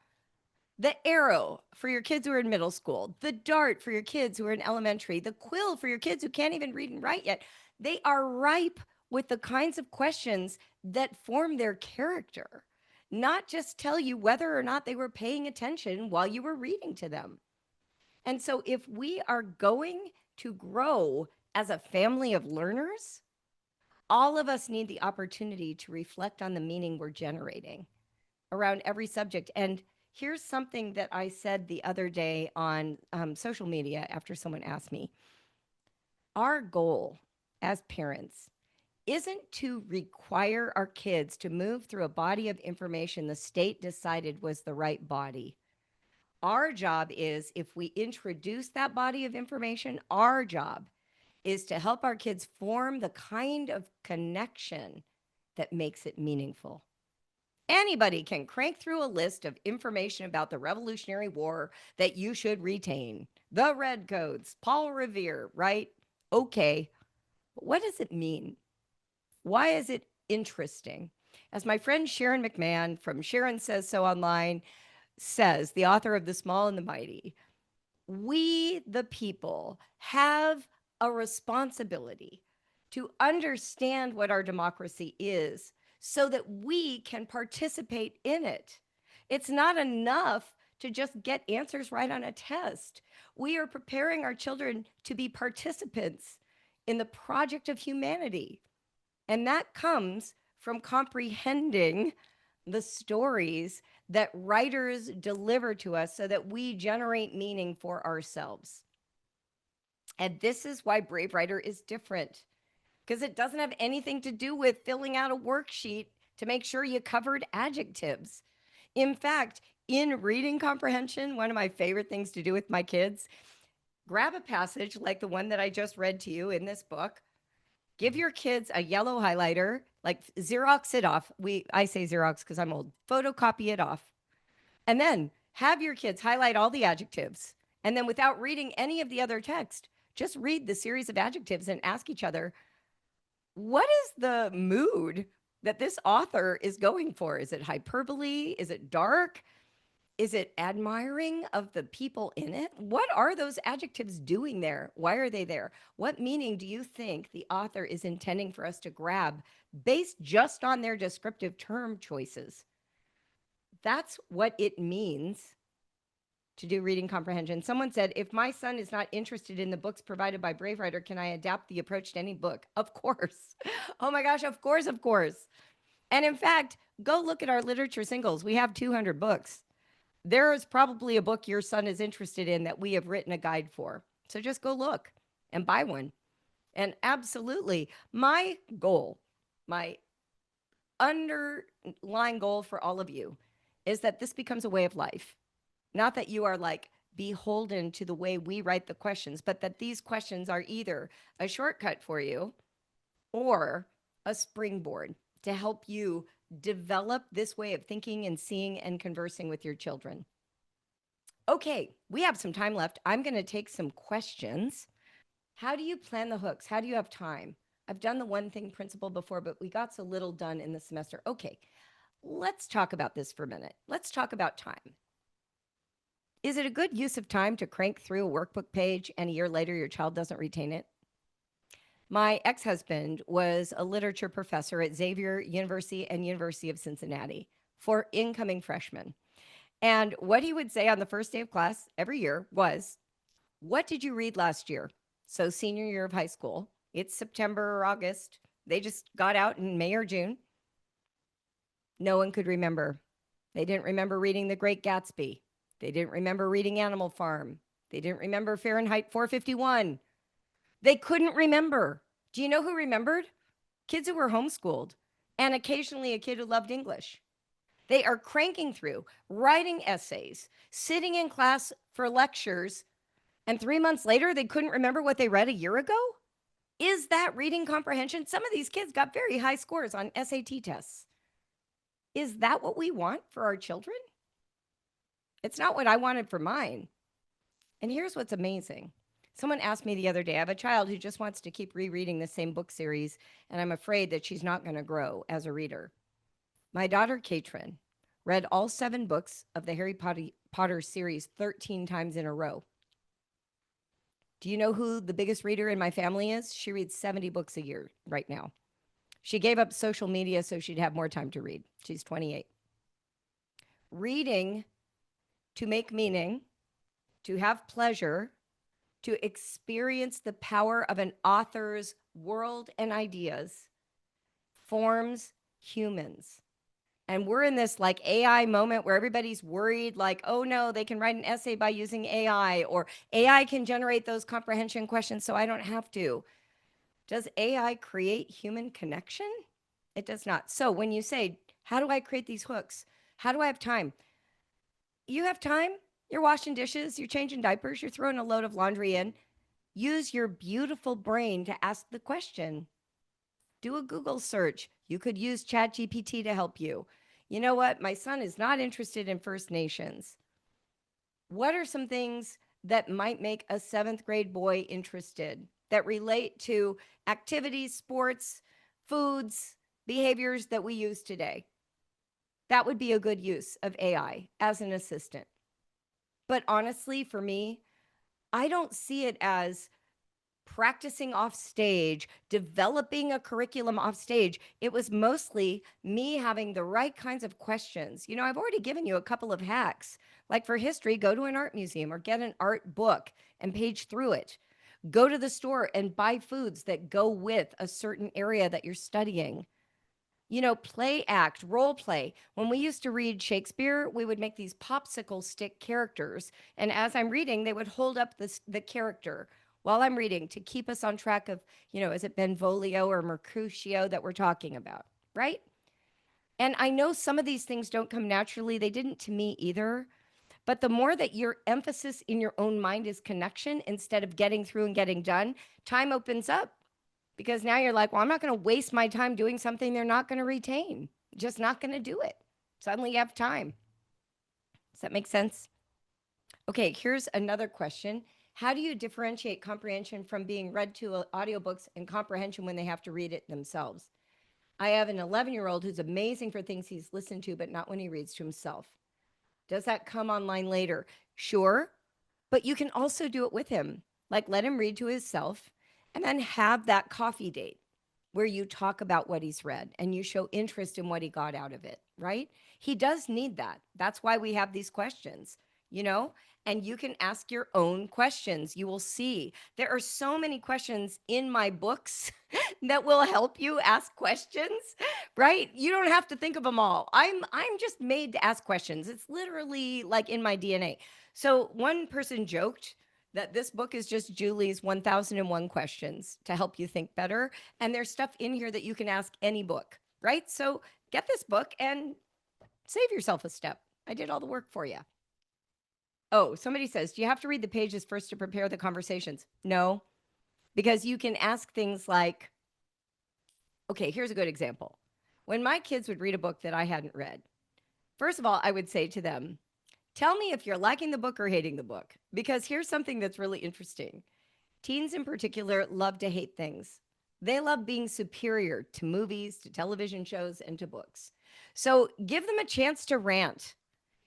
the arrow for your kids who are in middle school, the dart for your kids who are in elementary, the quill for your kids who can't even read and write yet. They are ripe with the kinds of questions that form their character, not just tell you whether or not they were paying attention while you were reading to them. And so, if we are going to grow as a family of learners, all of us need the opportunity to reflect on the meaning we're generating around every subject. And here's something that I said the other day on social media after someone asked me. Our goal as parents isn't to require our kids to move through a body of information the state decided was the right body. Our job is, if we introduce that body of information, our job is to help our kids form the kind of connection that makes it meaningful. Anybody can crank through a list of information about the Revolutionary War that you should retain. The Redcoats, Paul Revere, right? Okay. But what does it mean? Why is it interesting? As my friend Sharon McMahon from Sharon Says So Online says, the author of The Small and the Mighty, we, the people, have a responsibility to understand what our democracy is so that we can participate in it. It's not enough to just get answers right on a test. We are preparing our children to be participants in the project of humanity. And that comes from comprehending the stories that writers deliver to us so that we generate meaning for ourselves. And this is why Brave Writer is different, because it doesn't have anything to do with filling out a worksheet to make sure you covered adjectives. In fact, in reading comprehension, one of my favorite things to do with my kids, grab a passage like the one that I just read to you in this book. Give your kids a yellow highlighter, like Xerox it off. I say Xerox because I'm old. Photocopy it off. And then have your kids highlight all the adjectives. And then without reading any of the other text, just read the series of adjectives and ask each other, what is the mood that this author is going for? Is it hyperbole? Is it dark? Is it admiring of the people in it? What are those adjectives doing there? Why are they there? What meaning do you think the author is intending for us to grab based just on their descriptive term choices? That's what it means to do reading comprehension. Someone said, if my son is not interested in the books provided by Brave Writer, can I adapt the approach to any book? Of course. Oh my gosh, of course, of course. And in fact, go look at our literature singles. We have 200 books. There is probably a book your son is interested in that we have written a guide for. So just go look and buy one. And absolutely, my goal, my underlying goal for all of you is that this becomes a way of life. Not that you are like beholden to the way we write the questions, but that these questions are either a shortcut for you or a springboard to help you develop this way of thinking and seeing and conversing with your children. Okay, we have some time left. I'm going to take some questions. How do you plan the hooks? How do you have time? I've done the one thing principle before, but we got so little done in the semester. Okay, let's talk about this for a minute. Let's talk about time. Is it a good use of time to crank through a workbook page and a year later your child doesn't retain it? My ex-husband was a literature professor at Xavier University and University of Cincinnati for incoming freshmen. And what he would say on the first day of class every year was, what did you read last year? So senior year of high school, it's September or August. They just got out in May or June. No one could remember. They didn't remember reading The Great Gatsby. They didn't remember reading Animal Farm. They didn't remember Fahrenheit 451. They couldn't remember. Do you know who remembered? Kids who were homeschooled and occasionally a kid who loved English. They are cranking through, writing essays, sitting in class for lectures, and 3 months later, they couldn't remember what they read a year ago? Is that reading comprehension? Some of these kids got very high scores on SAT tests. Is that what we want for our children? It's not what I wanted for mine. And here's what's amazing. Someone asked me the other day, I have a child who just wants to keep rereading the same book series, and I'm afraid that she's not going to grow as a reader. My daughter, Katrin, read all 7 books of the Harry Potter series 13 times in a row. Do you know who the biggest reader in my family is? She reads 70 books a year right now. She gave up social media so she'd have more time to read. She's 28. Reading to make meaning, to have pleasure, to experience the power of an author's world and ideas forms humans. And we're in this like AI moment where everybody's worried, like, oh no, they can write an essay by using AI, or AI can generate those comprehension questions so I don't have to. Does AI create human connection? It does not. So when you say, how do I create these hooks? How do I have time? You have time. You're washing dishes, you're changing diapers, you're throwing a load of laundry in. Use your beautiful brain to ask the question. Do a Google search. You could use ChatGPT to help you. You know what? My son is not interested in First Nations. What are some things that might make a 7th grade boy interested that relate to activities, sports, foods, behaviors that we use today? That would be a good use of AI as an assistant. But honestly, for me, I don't see it as practicing off stage, developing a curriculum off stage. It was mostly me having the right kinds of questions. You know, I've already given you a couple of hacks. Like for history, go to an art museum or get an art book and page through it. Go to the store and buy foods that go with a certain area that you're studying. You know, play act, role play. When we used to read Shakespeare, we would make these popsicle stick characters. And as I'm reading, they would hold up the character while I'm reading to keep us on track of, you know, is it Benvolio or Mercutio that we're talking about, right? And I know some of these things don't come naturally. They didn't to me either. But the more that your emphasis in your own mind is connection instead of getting through and getting done, time opens up because now you're like, well, I'm not going to waste my time doing something they're not going to retain. Just not going to do it. Suddenly you have time. Does that make sense? Okay, here's another question. How do you differentiate comprehension from being read to audiobooks and comprehension when they have to read it themselves? I have an 11-year-old who's amazing for things he's listened to, but not when he reads to himself. Does that come online later? Sure, but you can also do it with him. Like let him read to himself and then have that coffee date where you talk about what he's read and you show interest in what he got out of it, right? He does need that. That's why we have these questions, you know? And you can ask your own questions. You will see there are so many questions in my books that will help you ask questions, right? You don't have to think of them all. I'm just made to ask questions. It's literally like in my DNA. So one person joked that this book is just Julie's 1001 questions to help you think better. And there's stuff in here that you can ask any book, right? So get this book and save yourself a step. I did all the work for you. Oh, somebody says, do you have to read the pages first to prepare the conversations? No, because you can ask things like, okay, here's a good example. When my kids would read a book that I hadn't read, first of all, I would say to them, tell me if you're liking the book or hating the book, because here's something that's really interesting. Teens in particular love to hate things. They love being superior to movies, to television shows, and to books. So give them a chance to rant.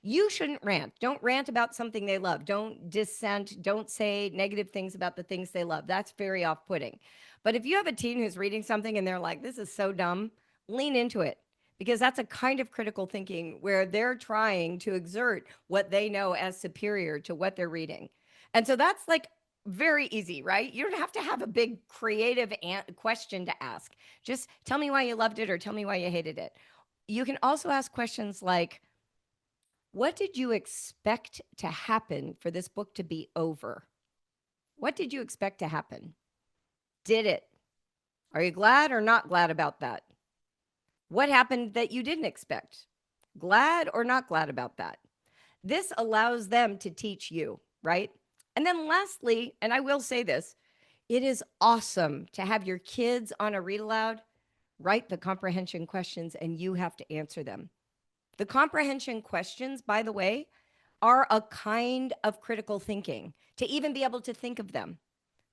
You shouldn't rant. Don't rant about something they love. Don't dissent. Don't say negative things about the things they love. That's very off putting. But if you have a teen who's reading something and they're like, this is so dumb, lean into it because that's a kind of critical thinking where they're trying to exert what they know as superior to what they're reading. And so that's like very easy, right? You don't have to have a big creative question to ask. Just tell me why you loved it or tell me why you hated it. You can also ask questions like, what did you expect to happen for this book to be over? What did you expect to happen? Did it? Are you glad or not glad about that? What happened that you didn't expect? Glad or not glad about that? This allows them to teach you, right? And then lastly, and I will say this, it is awesome to have your kids on a read aloud write the comprehension questions and you have to answer them. The comprehension questions, by the way, are a kind of critical thinking to even be able to think of them.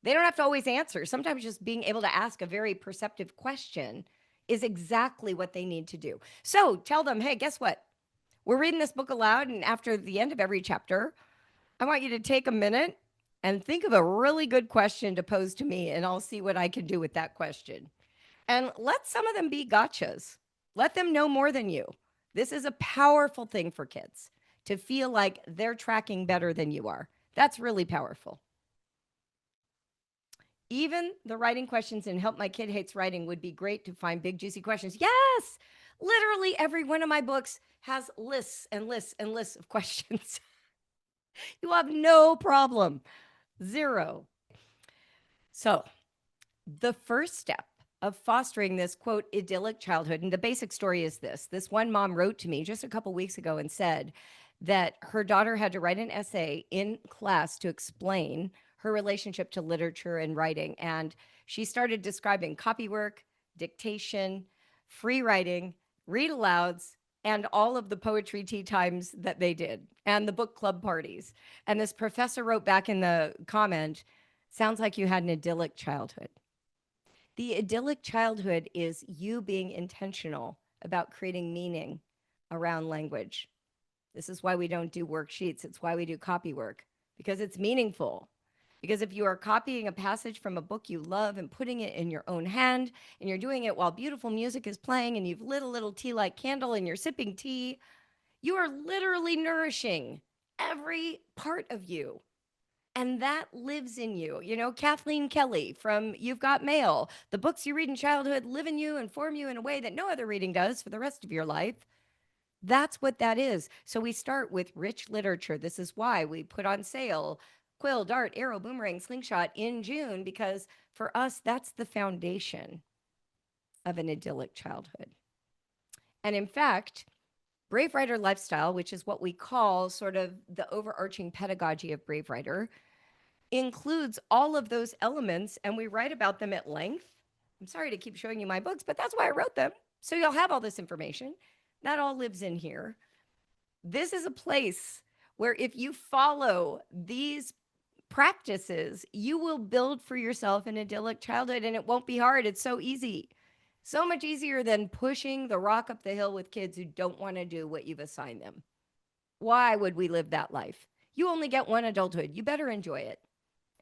They don't have to always answer. Sometimes just being able to ask a very perceptive question is exactly what they need to do. So tell them, hey, guess what? We're reading this book aloud, and after the end of every chapter, I want you to take a minute and think of a really good question to pose to me, and I'll see what I can do with that question. And let some of them be gotchas. Let them know more than you. This is a powerful thing for kids to feel like they're tracking better than you are. That's really powerful. Even the writing questions in Help My Kid Hates Writing would be great to find big, juicy questions. Yes, literally every one of my books has lists and lists and lists of questions. You have no problem. Zero. So, the first step of fostering this quote idyllic childhood, and the basic story is this one mom wrote to me just a couple weeks ago and said that her daughter had to write an essay in class to explain her relationship to literature and writing, and she started describing copywork, dictation, free writing, read alouds, and all of the poetry tea times that they did and the book club parties. And this professor wrote back in the comment, sounds like you had an idyllic childhood. The idyllic childhood is you being intentional about creating meaning around language. This is why we don't do worksheets. It's why we do copy work, because it's meaningful. Because if you are copying a passage from a book you love and putting it in your own hand, and you're doing it while beautiful music is playing and you've lit a little tea light candle and you're sipping tea, you are literally nourishing every part of you. And that lives in you. You know, Kathleen Kelly from You've Got Mail, the books you read in childhood live in you and form you in a way that no other reading does for the rest of your life. That's what that is. So we start with rich literature. This is why we put on sale quill, dart, arrow, boomerang, slingshot in June, because for us, that's the foundation of an idyllic childhood. And in fact, Brave Writer Lifestyle, which is what we call sort of the overarching pedagogy of Brave Writer, includes all of those elements, and we write about them at length. I'm sorry to keep showing you my books, but that's why I wrote them. So you'll have all this information. That all lives in here. This is a place where if you follow these practices, you will build for yourself an idyllic childhood, and it won't be hard. It's so easy. So much easier than pushing the rock up the hill with kids who don't want to do what you've assigned them. Why would we live that life? You only get one adulthood. You better enjoy it.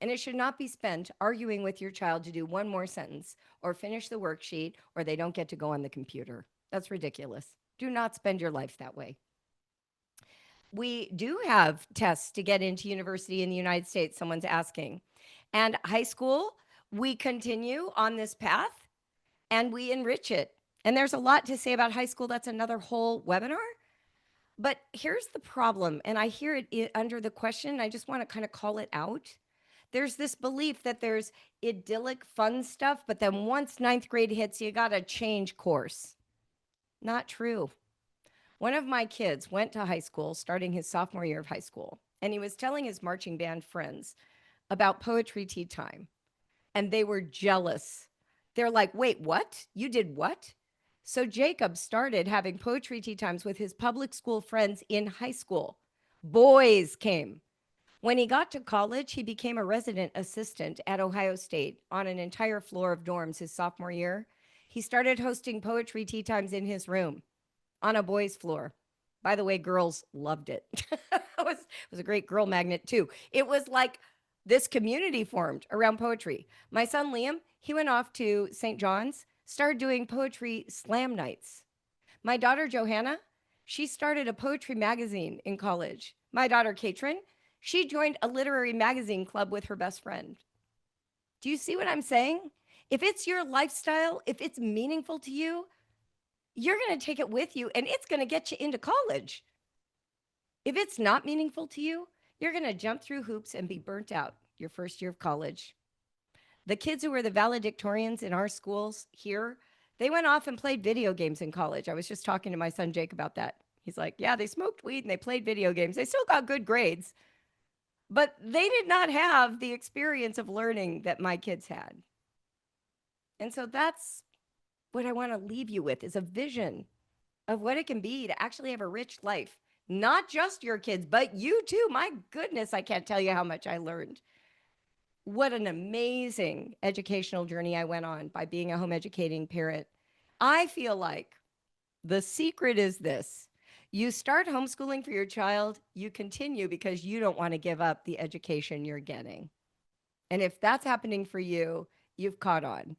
And it should not be spent arguing with your child to do one more sentence or finish the worksheet, or they don't get to go on the computer. That's ridiculous. Do not spend your life that way. We do have tests to get into university in the United States, someone's asking. And high school, we continue on this path and we enrich it. And there's a lot to say about high school. That's another whole webinar. But here's the problem, and I hear it under the question. I just want to kind of call it out. There's this belief that there's idyllic fun stuff, but then once ninth grade hits, you got to change course. Not true. One of my kids went to high school, starting his sophomore year of high school, and he was telling his marching band friends about poetry tea time, and they were jealous. They're like, wait, what? You did what? So Jacob started having poetry tea times with his public school friends in high school. Boys came. When he got to college, he became a resident assistant at Ohio State on an entire floor of dorms his sophomore year. He started hosting poetry tea times in his room on a boys' floor. By the way, girls loved it. It was a great girl magnet, too. It was like this community formed around poetry. My son, Liam, he went off to St. John's, started doing poetry slam nights. My daughter, Johanna, she started a poetry magazine in college. My daughter, Katrin, she joined a literary magazine club with her best friend. Do you see what I'm saying? If it's your lifestyle, if it's meaningful to you, you're going to take it with you and it's going to get you into college. If it's not meaningful to you, you're going to jump through hoops and be burnt out your first year of college. The kids who were the valedictorians in our schools here, they went off and played video games in college. I was just talking to my son, Jake, about that. He's like, yeah, they smoked weed and they played video games. They still got good grades, but they did not have the experience of learning that my kids had. And so that's what I want to leave you with, is a vision of what it can be to actually have a rich life. Not just your kids, but you too. My goodness, I can't tell you how much I learned. What an amazing educational journey I went on by being a home educating parent. I feel like the secret is this. You start homeschooling for your child, you continue because you don't want to give up the education you're getting. And if that's happening for you, you've caught on.